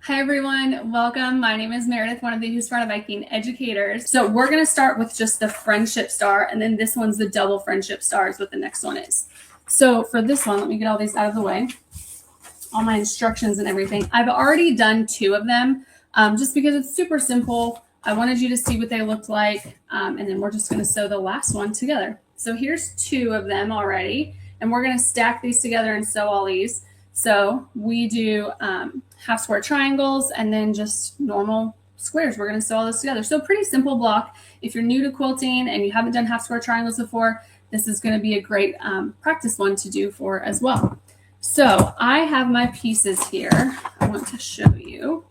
Hi everyone, welcome. My name is Meredith, one of the HUSQVARNA Viking educators. So we're going to start with just the friendship star, and then this one's the double friendship star is what the next one is. So for this one, let me get all these out of the way. All my instructions and everything. I've already done 2 of them just because it's super simple. I wanted you to see what they looked like, and then we're just going to sew the last one together. So here's 2 of them already, and we're going to stack these together and sew all these. So we do half square triangles and then just normal squares. We're going to sew all this together. So pretty simple block. If you're new to quilting and you haven't done half square triangles before, this is going to be a great practice one to do for as well. So I have my pieces here. I want to show you.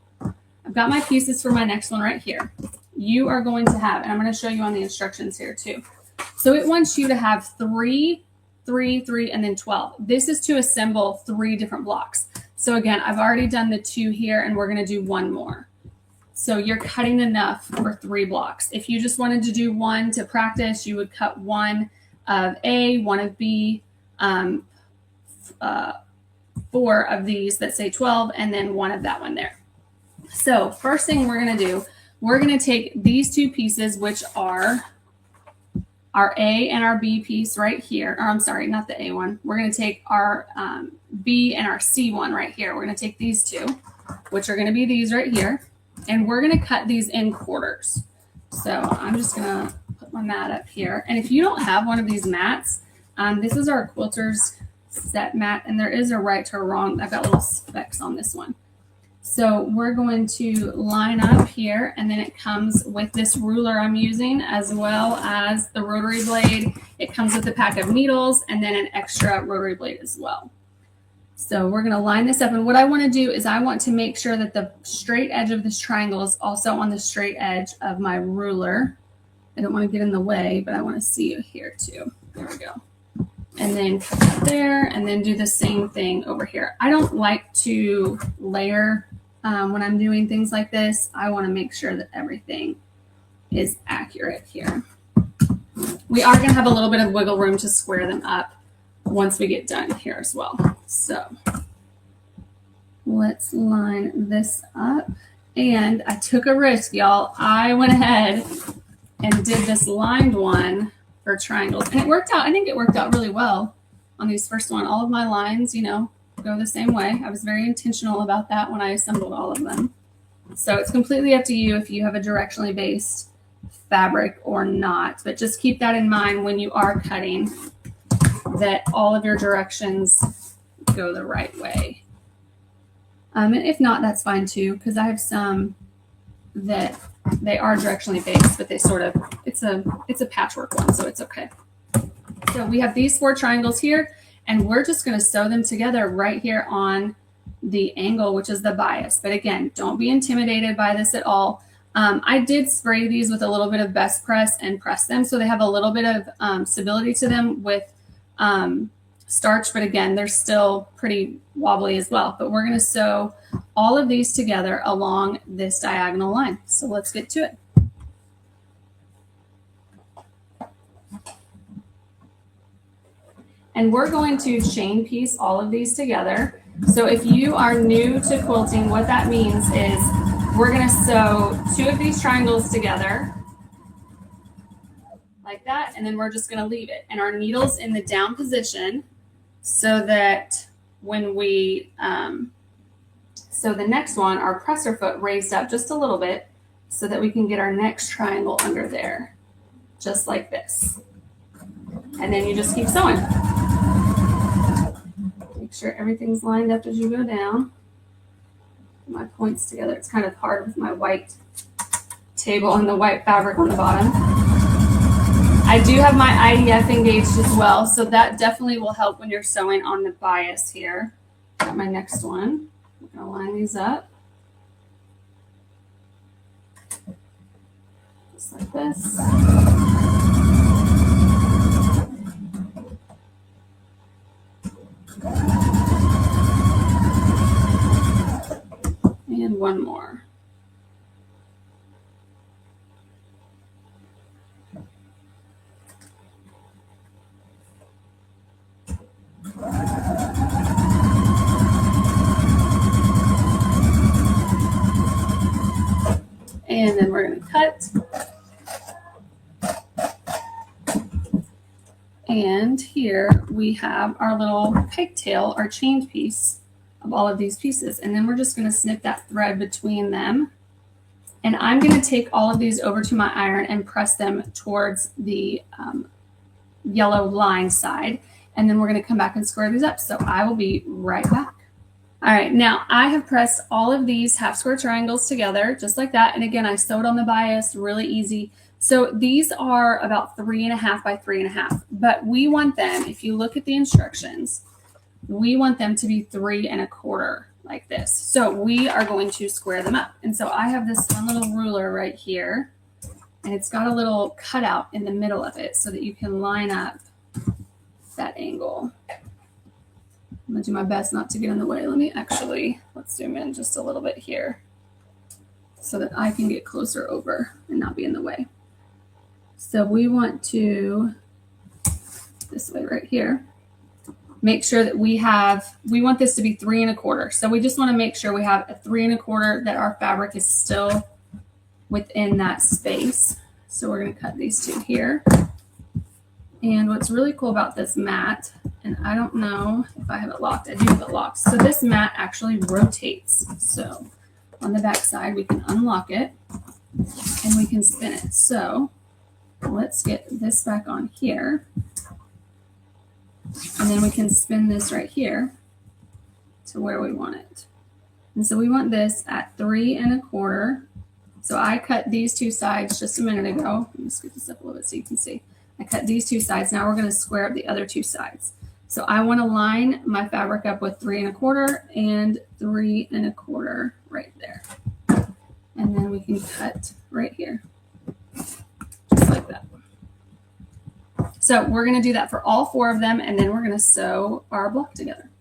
I've got my pieces for my next one right here. You are going to have, and I'm going to show you on the instructions here too. So it wants you to have 3, 3, 3, and then 12. This is to assemble 3 different blocks. So again, I've already done the 2 here, and we're going to do 1 more. So you're cutting enough for 3 blocks. If you just wanted to do 1 to practice, you would cut 1 of A, 1 of B, 4 of these that say 12, and then 1 of that one there. So first thing we're going to do, we're going to take these 2 pieces, which are our A and our B piece right here. Or I'm sorry, not the A one. We're going to take our B and our C one right here. We're going to take these 2, which are going to be these right here, and we're going to cut these in quarters. So I'm just going to put my mat up here. And if you don't have one of these mats, this is our quilter's set mat, and there is a right to a wrong. I've got little specks on this one. So we're going to line up here, and then it comes with this ruler I'm using, as well as the rotary blade. It comes with a pack of needles and then an extra rotary blade as well. So we're going to line this up, and what I want to do is I want to make sure that the straight edge of this triangle is also on the straight edge of my ruler. I don't want to get in the way, but I want to see you here too. There we go. And then cut that there, and then do the same thing over here. I don't like to layer when I'm doing things like this. I want to make sure that everything is accurate here. We are going to have a little bit of wiggle room to square them up once we get done here as well. So let's line this up. And I took a risk, y'all. I went ahead and did this lined one for triangles, and it worked out. I think it worked out really well on these first one. All of my lines, go the same way. I was very intentional about that when I assembled all of them. So it's completely up to you if you have a directionally based fabric or not, but just keep that in mind when you are cutting, that all of your directions go the right way. And if not, that's fine too, because I have some that they are directionally based, but they sort of, it's a patchwork one, so it's okay. So we have these 4 triangles here, and we're just going to sew them together right here on the angle, which is the bias. But again, don't be intimidated by this at all. I did spray these with a little bit of best press and press them, so they have a little bit of stability to them with starch, but again, they're still pretty wobbly as well. But we're going to sew all of these together along this diagonal line. So let's get to it. And we're going to chain piece all of these together. So if you are new to quilting, what that means is we're going to sew 2 of these triangles together like that, and then we're just going to leave it. And our needle's in the down position so that when we sew the next one, our presser foot raised up just a little bit so that we can get our next triangle under there, just like this. And then you just keep sewing. Make sure everything's lined up as you go down. Put my points together. It's kind of hard with my white table and the white fabric on the bottom. I do have my IDF engaged as well, so that definitely will help when you're sewing on the bias here. Got my next one. I'm going to line these up. Just like this. And one more. And then we're going to cut. And here we have our little pigtail, our chain piece of all of these pieces. And then we're just going to snip that thread between them. And I'm going to take all of these over to my iron and press them towards the yellow line side. And then we're going to come back and square these up. So I will be right back. All right, now I have pressed all of these half square triangles together just like that. And again, I sewed on the bias, really easy. So these are about 3.5 by 3.5, but we want them, if you look at the instructions, we want them to be 3 1/4 like this. So we are going to square them up. And so I have this fun little ruler right here, and it's got a little cutout in the middle of it so that you can line up that angle. I'm gonna do my best not to get in the way. Let's zoom in just a little bit here so that I can get closer over and not be in the way. So we want to, this way right here, make sure that we want this to be 3 1/4. So we just want to make sure we have a 3 1/4, that our fabric is still within that space. So we're going to cut these two here. And what's really cool about this mat, and I don't know if I have it locked, I do have it locked. So this mat actually rotates. So on the back side, we can unlock it and we can spin it. So let's get this back on here. And then we can spin this right here to where we want it. And so we want this at 3 1/4. So I cut these two sides just a minute ago. Let me scoot this up a little bit so you can see. I cut these two sides. Now we're going to square up the other two sides. So I want to line my fabric up with 3 1/4 and 3 1/4 right there. And then we can cut right here, just like that. So we're going to do that for all 4 of them, and then we're going to sew our block together.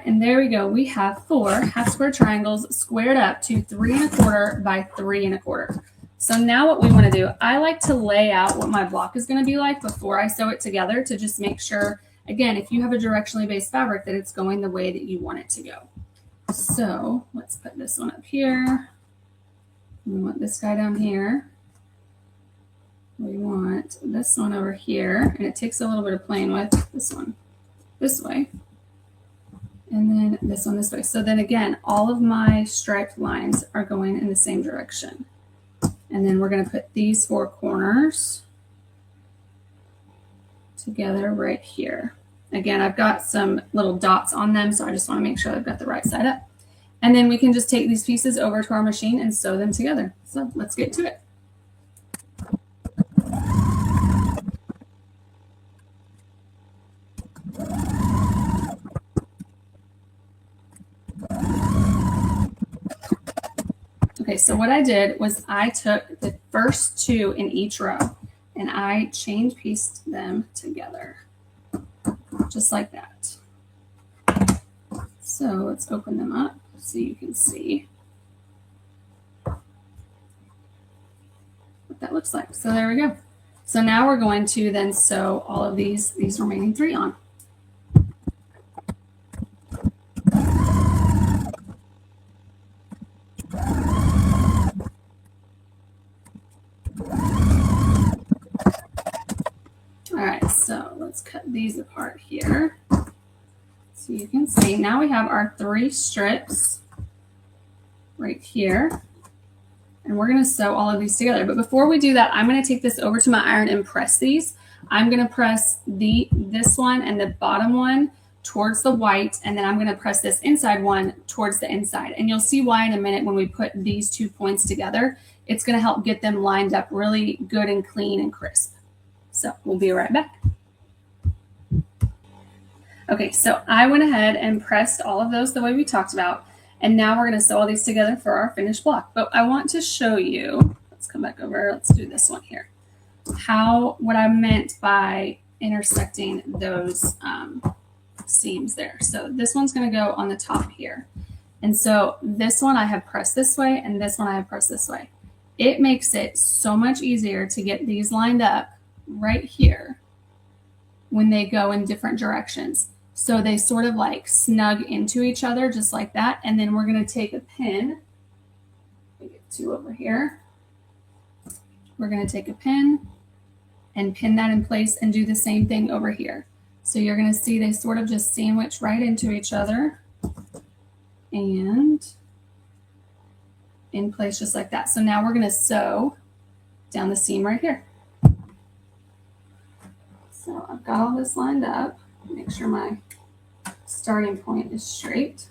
And there we go. We have 4 half square triangles squared up to 3 1/4 by 3 1/4. So now what we want to do, I like to lay out what my block is going to be like before I sew it together to just make sure, again, if you have a directionally based fabric, that it's going the way that you want it to go. So let's put this one up here. We want this guy down here. We want this one over here. And it takes a little bit of playing with this one this way. And then this one this way. So then again, all of my striped lines are going in the same direction. And then we're going to put these 4 corners together right here. Again, I've got some little dots on them, so I just want to make sure I've got the right side up. And then we can just take these pieces over to our machine and sew them together. So let's get to it. Okay, so what I did was I took the first 2 in each row and I chain pieced them together, just like that. So let's open them up so you can see what that looks like. So there we go. So now we're going to then sew all of these remaining 3 on. So let's cut these apart here so you can see. Now we have our 3 strips right here, and we're going to sew all of these together. But before we do that, I'm going to take this over to my iron and press these. I'm going to press this one and the bottom one towards the white, and then I'm going to press this inside one towards the inside. And you'll see why in a minute when we put these 2 points together. It's going to help get them lined up really good and clean and crisp. So we'll be right back. Okay, so I went ahead and pressed all of those the way we talked about, and now we're going to sew all these together for our finished block. But I want to show you, let's come back over, let's do this one here, what I meant by intersecting those seams there. So this one's going to go on the top here. And so this one I have pressed this way and this one I have pressed this way. It makes it so much easier to get these lined up right here when they go in different directions. So they sort of like snug into each other just like that. And then we're going to take a pin. We get two over here. We're going to take a pin and pin that in place and do the same thing over here. So you're going to see they sort of just sandwich right into each other and in place just like that. So now we're going to sew down the seam right here. So I've got all this lined up. Make sure my starting point is straight.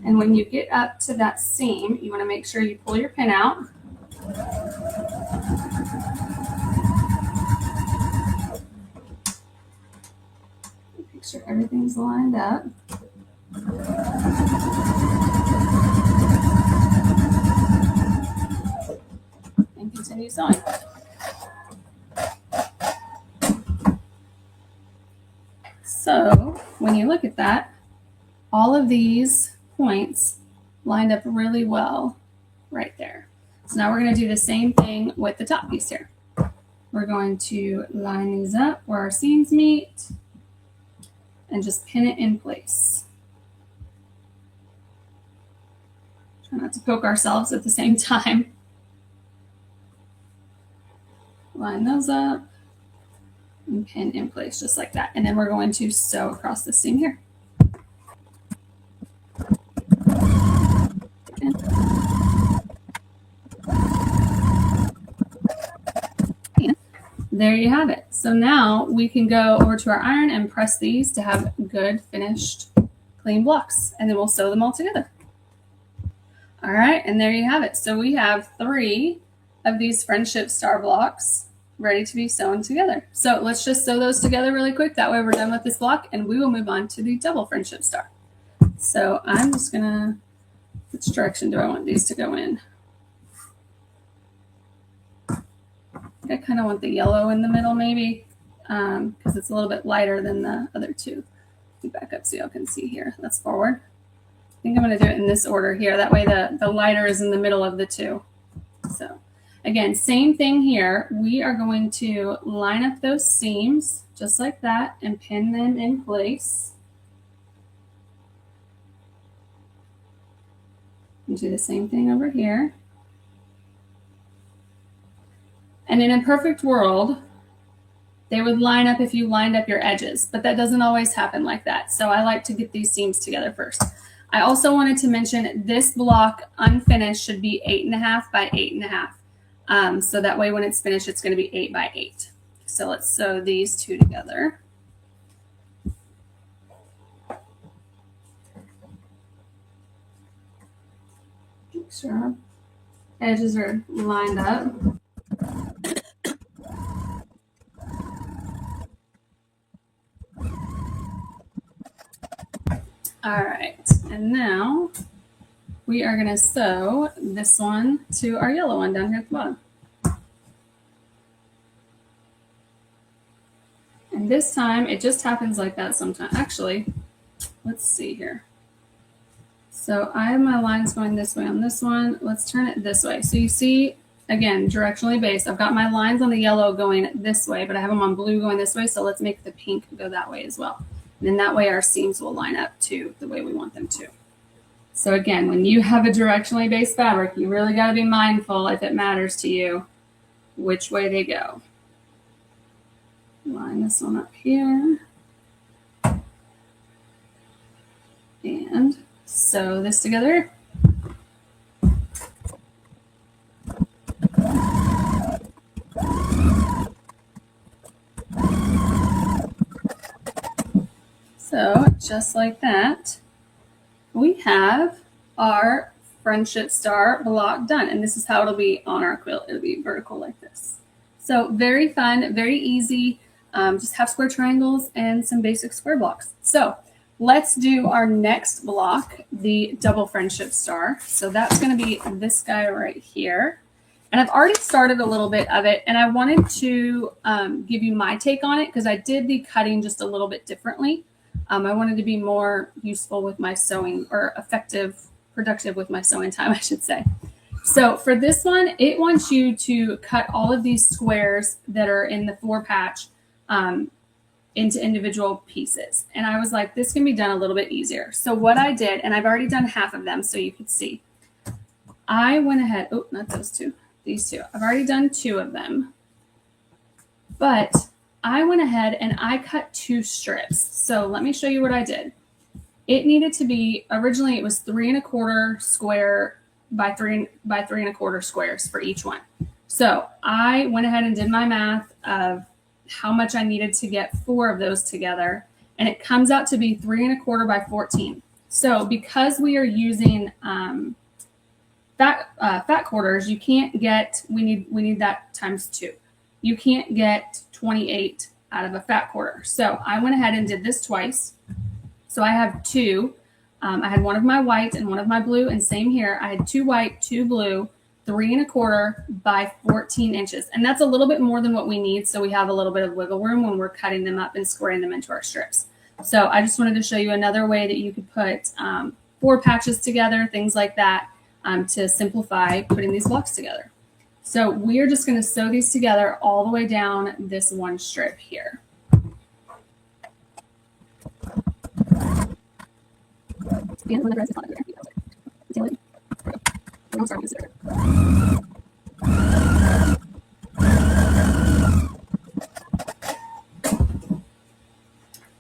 And when you get up to that seam, you want to make sure you pull your pin out. Make sure everything's lined up. And continue sewing. So when you look at that, all of these points lined up really well right there. So now we're going to do the same thing with the top piece here. We're going to line these up where our seams meet and just pin it in place. Try not to poke ourselves at the same time. Line those up and pin in place just like that. And then we're going to sew across the seam here. There you have it. So now we can go over to our iron and press these to have good finished clean blocks, and then we'll sew them all together. All right, and there you have it. So we have 3 of these friendship star blocks ready to be sewn together. So let's just sew those together really quick. That way we're done with this block and we will move on to the double friendship star. So I'm just gonna, which direction do I want these to go in? I kind of want the yellow in the middle maybe, because it's a little bit lighter than the other 2. Let me back up so y'all can see here. That's forward. I think I'm going to do it in this order here. That way the lighter is in the middle of the 2. So again, same thing here. We are going to line up those seams just like that and pin them in place. And do the same thing over here. And in a perfect world, they would line up if you lined up your edges, but that doesn't always happen like that. So I like to get these seams together first. I also wanted to mention this block unfinished should be 8.5 by 8.5. So that way when it's finished, it's going to be 8 by 8. So let's sew these 2 together. Make sure our edges are lined up. All right, and now we are going to sew this one to our yellow one down here at the bottom. And this time it just happens like that sometimes. Actually, let's see here. So I have my lines going this way on this one. Let's turn it this way. So you see, again, directionally based. I've got my lines on the yellow going this way, but I have them on blue going this way. So let's make the pink go that way as well. And then that way our seams will line up to the way we want them to. So again, when you have a directionally based fabric, you really got to be mindful, if it matters to you, which way they go. Line this one up here. And sew this together. So just like that, we have our friendship star block done. And this is how it'll be on our quilt. It'll be vertical like this. So very fun, very easy. Just half square triangles and some basic square blocks. So let's do our next block, the double friendship star. So that's going to be this guy right here. And I've already started a little bit of it, and I wanted to give you my take on it because I did the cutting just a little bit differently. I wanted to be more useful with my sewing, or effective, productive with my sewing time, I should say. So for this one, it wants you to cut all of these squares that are in the 4 patch into individual pieces. And I was like, this can be done a little bit easier. So what I did, and I've already done half of them so you could see, I went ahead, oh, not those two, these two. I've already done 2 of them, but I went ahead and I cut 2 strips. So let me show you what I did. It needed to be, originally it was 3 1/4 square by 3 1/4 squares for each one. So I went ahead and did my math of how much I needed to get 4 of those together, and it comes out to be 3 1/4 by 14. So because we are using fat quarters, you can't get, we need that times 2. You can't get 28 out of a fat quarter. So I went ahead and did this twice. So I have 2. I had one of my white and one of my blue, and same here. I had 2 white, 2 blue, 3 1/4 by 14 inches. And that's a little bit more than what we need. So we have a little bit of wiggle room when we're cutting them up and squaring them into our strips. So I just wanted to show you another way that you could put 4 patches together, things like that, to simplify putting these blocks together. So we are just going to sew these together all the way down this one strip here. And when the rest is on there, we're going to start using it.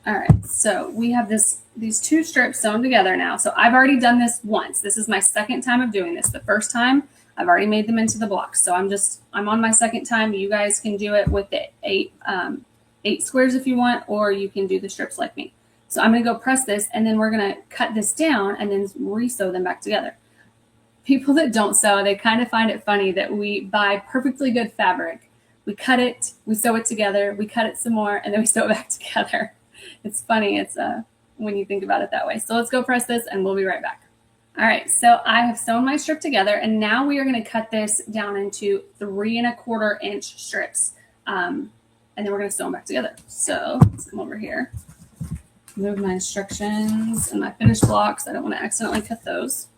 All right, so we have these 2 strips sewn together now. So I've already done this once. This is my second time of doing this. The first time I've already made them into the blocks. So I'm on my second time. You guys can do it with the 8 squares if you want, or you can do the strips like me. So I'm going to go press this, and then we're going to cut this down and then re-sew them back together. People that don't sew, they kind of find it funny that we buy perfectly good fabric. We cut it, we sew it together, we cut it some more, and then we sew it back together. It's funny. It's when you think about it that way. So let's go press this, and we'll be right back. All right, so I have sewn my strip together, and now we are going to cut this down into 3 1/4 inch strips. And then we're going to sew them back together. So let's come over here. Move my instructions and my finished blocks. I don't want to accidentally cut those.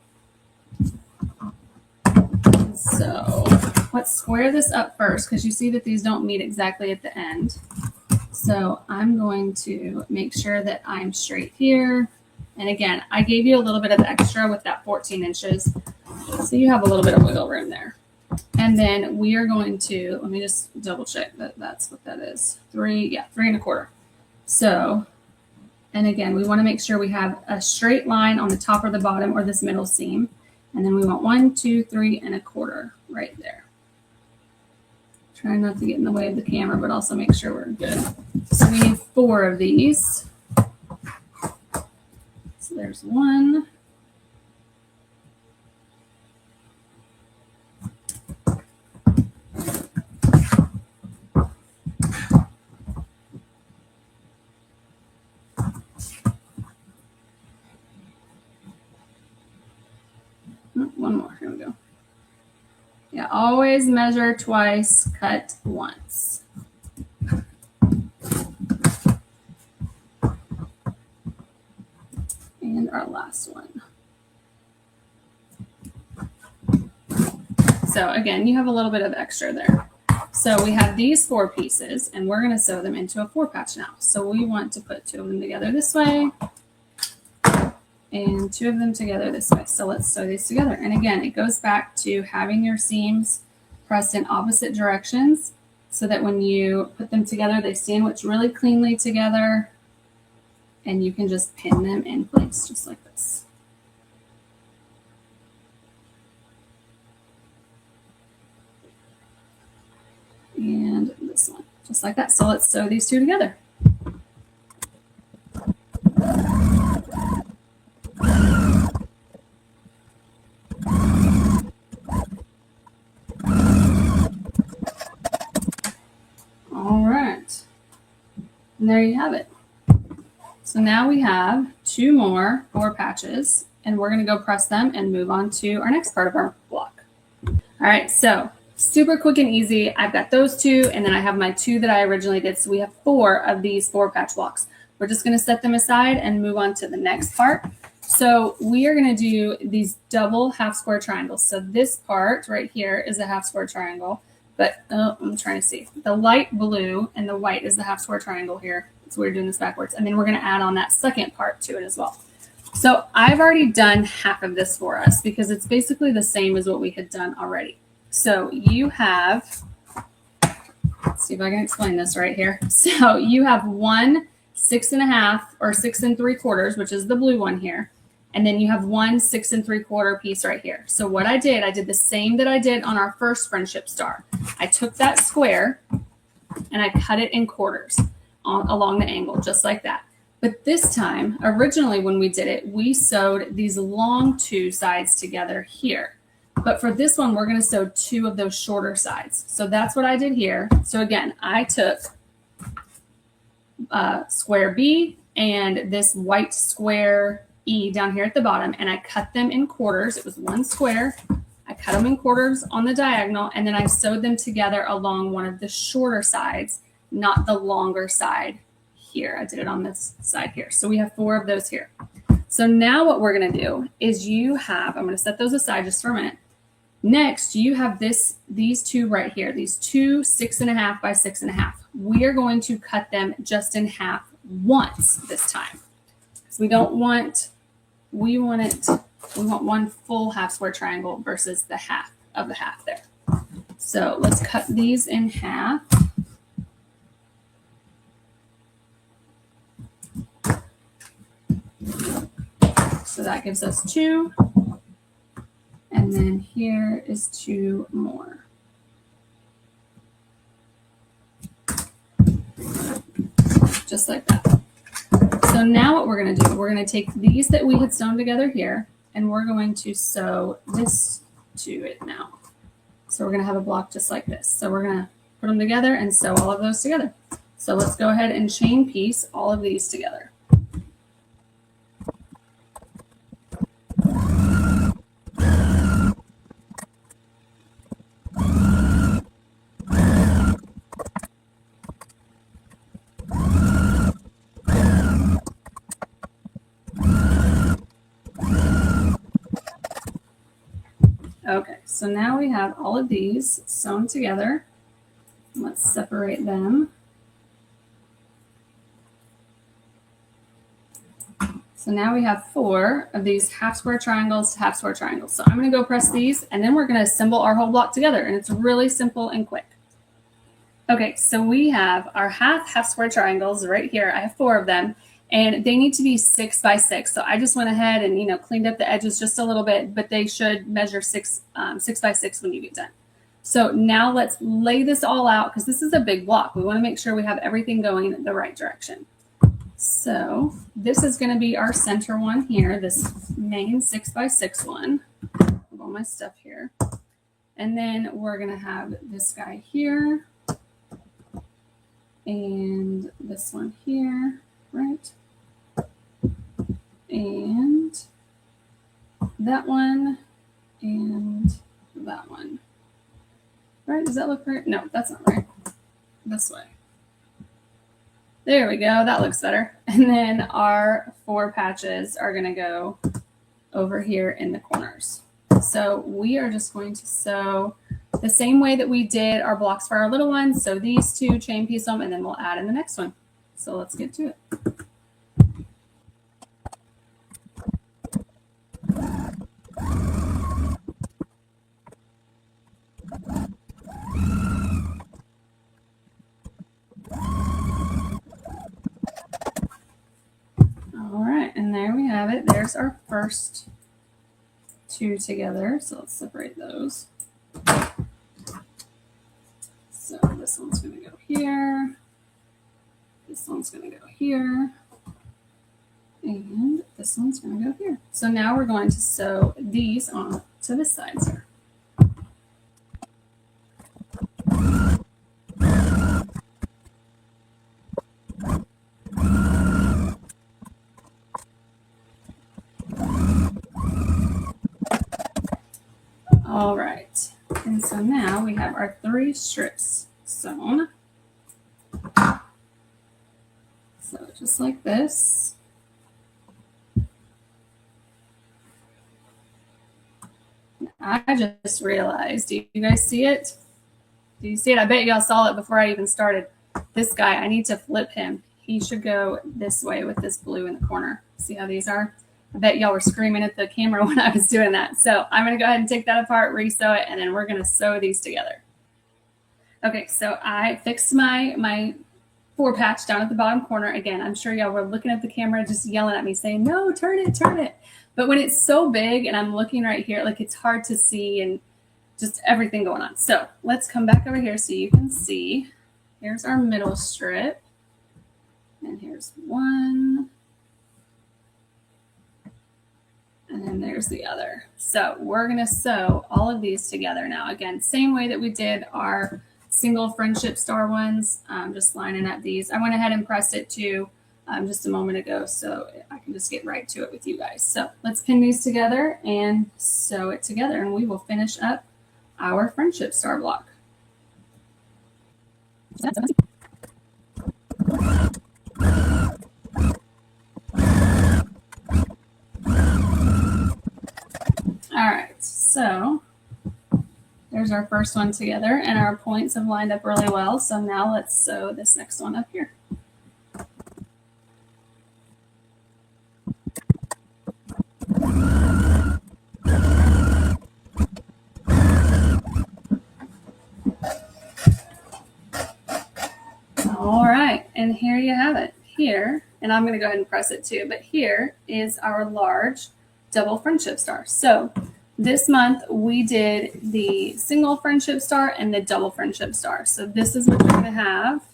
So let's square this up first, because you see that these don't meet exactly at the end. So I'm going to make sure that I'm straight here. And again, I gave you a little bit of extra with that 14 inches. So you have a little bit of wiggle room there. And then we are going to, let me just double check that that's what that is. 3 1/4. So, and again, we want to make sure we have a straight line on the top or the bottom or this middle seam. And then we want 1, 2, 3 1/4 right there. Try not to get in the way of the camera, but also make sure we're good. So we need 4 of these. So there's 1. One more, here we go. Yeah, always measure twice, cut once. And our last one. So again, you have a little bit of extra there. So we have these 4 pieces, and we're going to sew them into a 4 patch now. So we want to put 2 of them together this way and 2 of them together this way. So let's sew these together. And again, it goes back to having your seams pressed in opposite directions so that when you put them together, they sandwich really cleanly together, and you can just pin them in place just like this. And this one, just like that. So let's sew these 2 together. All right. And there you have it. So now we have 2 more 4 patches, and we're going to go press them and move on to our next part of our block. All right, so super quick and easy. I've got those 2, and then I have my 2 that I originally did. So we have 4 of these 4 patch blocks. We're just going to set them aside and move on to the next part. So we are going to do these double half square triangles. So this part right here is a half square triangle, but I'm trying to see. The light blue and the white is the half square triangle here. So we're doing this backwards. And then we're going to add on that second part to it as well. So I've already done half of this for us because it's basically the same as what we had done already. So you have, let's see if I can explain this right here. So you have 1 6.5 or 6 3/4, which is the blue one here. And then you have 1 6 3/4 piece right here. So what I did the same that I did on our first friendship star. I took that square and I cut it in quarters along the angle, just like that. But this time, originally when we did it, we sewed these long 2 sides together here. But for this one, we're going to sew 2 of those shorter sides. So that's what I did here. So again, I took square B and this white square E down here at the bottom, and I cut them in quarters. It was 1 square. I cut them in quarters on the diagonal, and then I sewed them together along one of the shorter sides, not the longer side here. I did it on this side here. So we have 4 of those here. So now what we're going to do is I'm going to set those aside just for a minute. Next, you have these 2 right here, these 2 6.5 by 6.5. We are going to cut them just in half once this time. We want 1 full half square triangle versus the half of the half there. So let's cut these in half. So that gives us 2. And then here is 2 more. Just like that. So now what we're going to do, we're going to take these that we had sewn together here, and we're going to sew this to it now. So we're going to have a block just like this. So we're going to put them together and sew all of those together. So let's go ahead and chain piece all of these together. Okay, so now we have all of these sewn together. Let's separate them. So now we have 4 of these half square triangles to half square triangles. So I'm going to go press these, and then we're going to assemble our whole block together, and it's really simple and quick. Okay, so we have our half square triangles right here. I have 4 of them, and they need to be 6 by 6. So I just went ahead and cleaned up the edges just a little bit, but they should measure 6 by 6 when you get done. So now let's lay this all out because this is a big block. We want to make sure we have everything going in the right direction. So this is going to be our center one here, this main 6 by 6 one. I have all my stuff here, and then we're going to have this guy here. And this one here, right? And that one and that one. Right? Does that look right? No, that's not right. This way. There we go. That looks better. And then our 4 patches are going to go over here in the corners. So we are just going to sew the same way that we did our blocks for our little ones. So these 2, chain piece them, and then we'll add in the next one. So let's get to it. All right, and there we have it. There's our first 2 together. So let's separate those. So this one's going to go here. This one's going to go here. And this one's going to go here. So now we're going to sew these on to this side here. All right. And so now we have our 3 strips sewn. So just like this. I just realized, do you guys see it? Do you see it? I bet y'all saw it before I even started. This guy, I need to flip him. He should go this way with this blue in the corner. See how these are? I bet y'all were screaming at the camera when I was doing that. So I'm going to go ahead and take that apart, re-sew it, and then we're going to sew these together. Okay, so I fixed my 4 patch down at the bottom corner. Again, I'm sure y'all were looking at the camera just yelling at me saying, no, turn it, turn it. But when it's so big and I'm looking right here, like it's hard to see and just everything going on. So let's come back over here so you can see. Here's our middle strip. And here's one. And then there's the other. So we're going to sew all of these together now. Again, same way that we did our single friendship star ones, just lining up these. I went ahead and pressed it too just a moment ago, so I can just get right to it with you guys. So let's pin these together and sew it together, and we will finish up our friendship star block. All right, so there's our first one together, and our points have lined up really well. So now let's sew this next one up here. All right, and here you have it. Here, and I'm going to go ahead and press it too, but here is our large double friendship star. So this month we did the single friendship star and the double friendship star. So this is what you're going to have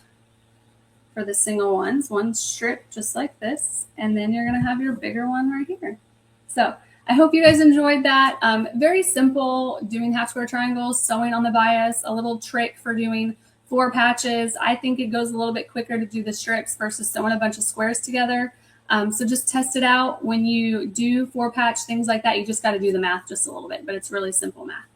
for the single ones, one strip just like this, and then you're going to have your bigger one right here. So I hope you guys enjoyed that. Very simple, doing half square triangles, sewing on the bias, a little trick for doing 4 patches. I think it goes a little bit quicker to do the strips versus sewing a bunch of squares together. So just test it out. When you do 4 patch, things like that, you just got to do the math just a little bit, but it's really simple math.